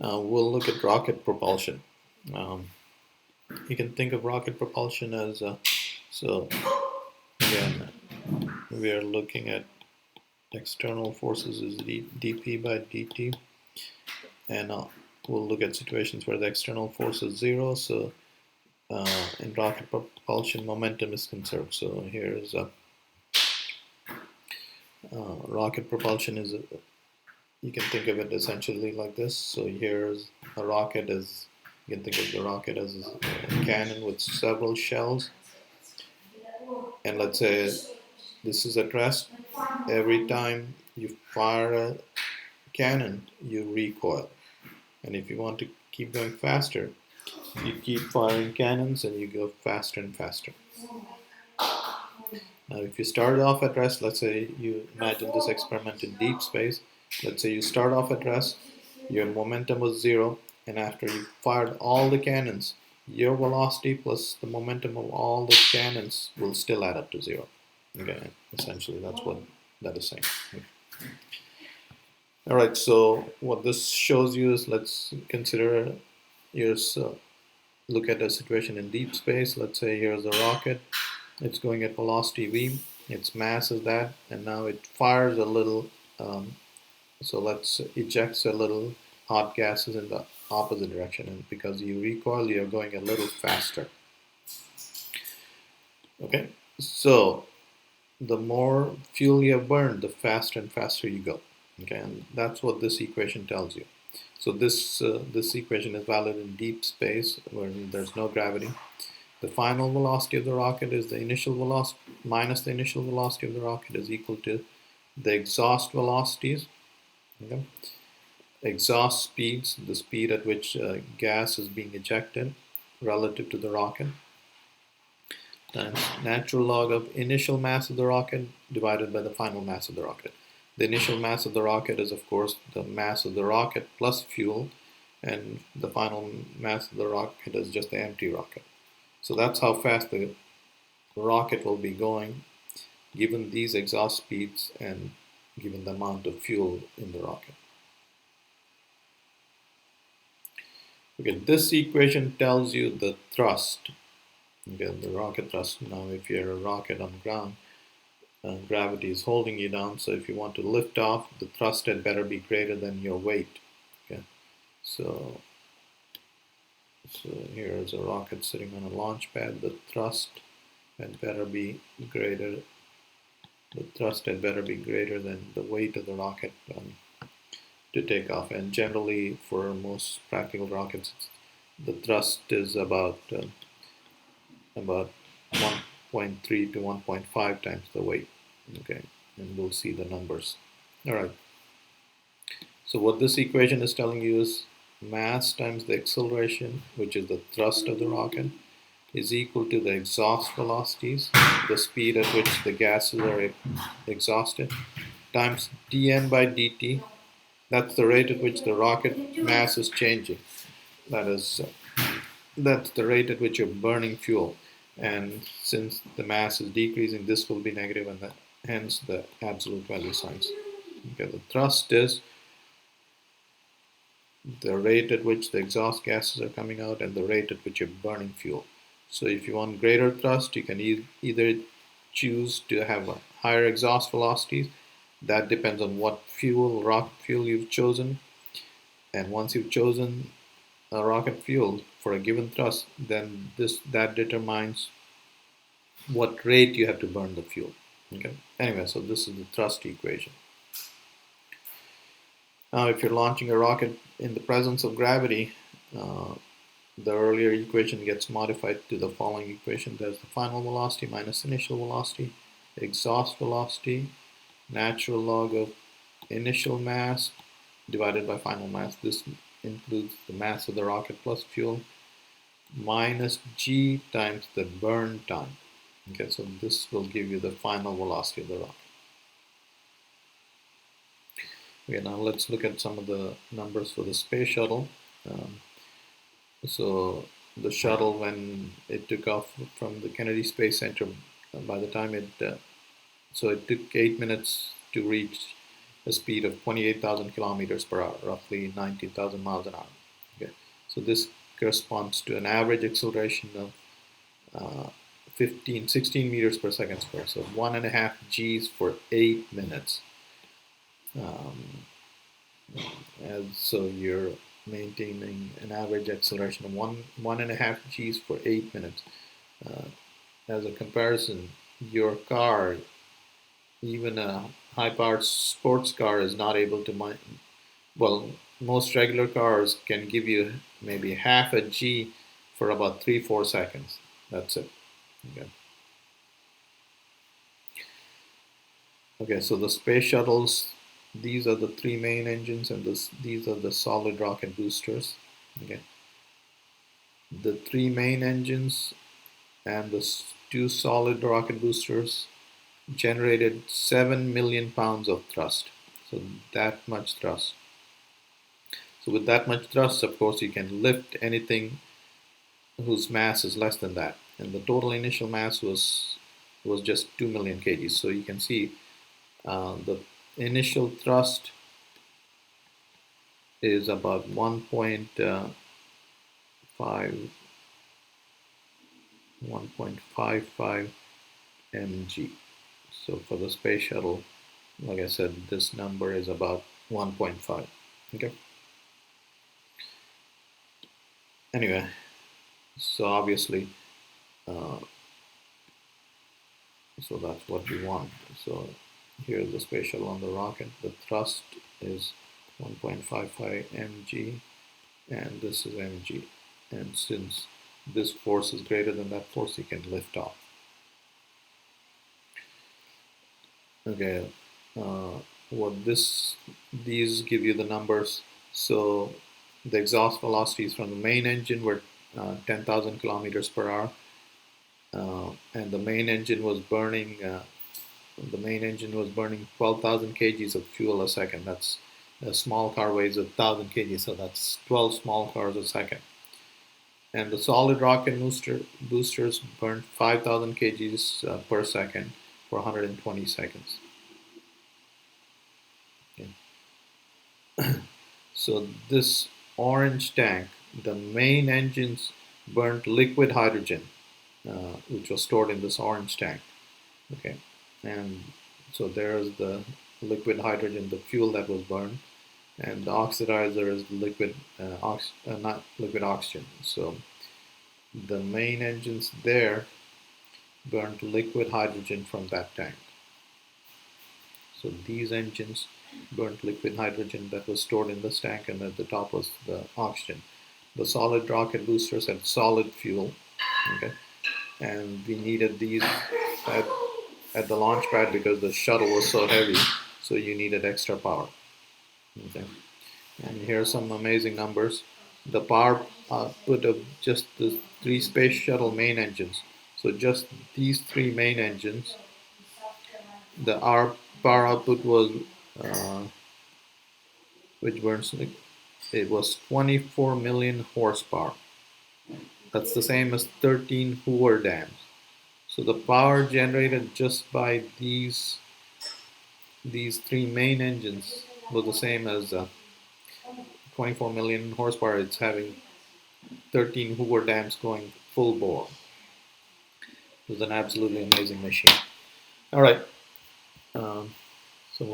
Now we'll look at rocket propulsion. Um, you can think of rocket propulsion as so again we are looking at external forces is dp by dt, and we'll look at situations where the external force is zero. So in rocket propulsion, momentum is conserved. So here's rocket propulsion is you can think of it essentially like this. So here's a rocket as you can think of the rocket as a cannon with several shells, and let's say this is at rest. Every time you fire a cannon, you recoil, and if you want to keep going faster, you keep firing cannons and you go faster and faster. Now, if you start off at rest, let's say you imagine this experiment in deep space. Let's say you start off at rest, your momentum was zero, and after you fired all the cannons, your velocity plus the momentum of all the cannons will still add up to zero. Okay, essentially that's what that is saying. Okay. All right, so what this shows you is, let's consider, here's look at a situation in deep space. Let's say here's a rocket. It's going at velocity v. Its mass is that, and now it fires a little. So let's ejects a little hot gases in the opposite direction, and because you recoil, you're going a little faster. Okay, so the more fuel you have burned, the faster and faster you go. Okay, and that's what this equation tells you. So this equation is valid in deep space where there's no gravity. The final velocity of the rocket is the initial velocity minus the initial velocity of the rocket is equal to the exhaust velocities. Okay? Exhaust speeds, the speed at which gas is being ejected relative to the rocket, times natural log of initial mass of the rocket divided by the final mass of the rocket. The initial mass of the rocket is, of course, the mass of the rocket plus fuel, and the final mass of the rocket is just the empty rocket. So that's how fast the rocket will be going given these exhaust speeds and given the amount of fuel in the rocket. Okay, this equation tells you the thrust. Okay, the rocket thrust. Now, if you're a rocket on ground, gravity is holding you down. So if you want to lift off, the thrust had better be greater than your weight. Okay, so here is a rocket sitting on a launch pad. The thrust had better be greater. The thrust had better be greater than the weight of the rocket to take off. And generally, for most practical rockets, the thrust is about 1.3 to 1.5 times the weight. Okay, and we'll see the numbers. All right. So what this equation is telling you is mass times the acceleration, which is the thrust of the rocket, is equal to the exhaust velocities, the speed at which the gases are exhausted, times dN by dt. That's the rate at which the rocket mass is changing. That's the rate at which you're burning fuel. And since the mass is decreasing, this will be negative, and hence the absolute value signs. Okay, the thrust is the rate at which the exhaust gases are coming out and the rate at which you're burning fuel. So if you want greater thrust, you can either choose to have a higher exhaust velocities. That depends on what rocket fuel you've chosen. And once you've chosen a rocket fuel for a given thrust, then that determines what rate you have to burn the fuel. Okay. Anyway, so this is the thrust equation. Now, if you're launching a rocket in the presence of gravity, the earlier equation gets modified to the following equation. There's the final velocity minus initial velocity, exhaust velocity, natural log of initial mass divided by final mass. This includes the mass of the rocket plus fuel, minus g times the burn time. Okay, so this will give you the final velocity of the rocket. Okay, now let's look at some of the numbers for the space shuttle. So the shuttle, when it took off from the Kennedy Space Center, by the time it took 8 minutes to reach a speed of 28,000 kilometers per hour, roughly 19,000 miles an hour. Okay, so this corresponds to an average acceleration of 16 meters per second square, so 1.5 Gs for 8 minutes. And so you're maintaining an average acceleration of 1.5 Gs for 8 minutes. As a comparison, your car, even a high-powered sports car, is not able to well, most regular cars can give you maybe half a G for about 3-4 seconds. That's it. Okay, so the space shuttles, these are the 3 main engines, and these are the solid rocket boosters. Okay, the 3 main engines and the 2 solid rocket boosters generated 7 million pounds of thrust. So that much thrust. So with that much thrust, of course, you can lift anything whose mass is less than that. And the total initial mass was just 2 million kgs. So you can see the initial thrust is about 1.55 mg. So for the space shuttle, like I said, this number is about 1.5. Okay. Anyway, so obviously, so that's what we want. So here's the space shuttle on the rocket. The thrust is 1.55 mg, and this is mg. And since this force is greater than that force, you can lift off. Okay, what these give you the numbers. So the exhaust velocities from the main engine were 10,000 kilometers per hour, and the main engine was burning 12,000 kgs of fuel a second. That's a small car weighs 1,000 kg, so that's 12 small cars a second. And the solid rocket boosters burned 5,000 kgs per second for 120 seconds. Okay. So this orange tank, the main engines burnt liquid hydrogen, which was stored in this orange tank. Okay, and so there's the liquid hydrogen, the fuel that was burned, and the oxidizer is liquid, not liquid oxygen. So the main engines there burnt liquid hydrogen from that tank. So these engines burnt liquid hydrogen that was stored in this tank, and at the top was the oxygen. The solid rocket boosters had solid fuel, okay, and we needed these at the launch pad because the shuttle was so heavy, so you needed extra power. Okay, and here are some amazing numbers. The power output of just the 3 space shuttle main engines, so just these 3 main engines, our power output was which burns, it was 24 million horsepower. That's the same as 13 Hoover dams. So the power generated just by these 3 main engines was the same as 24 million horsepower. It's having 13 Hoover dams going full bore. It was an absolutely amazing machine. All right.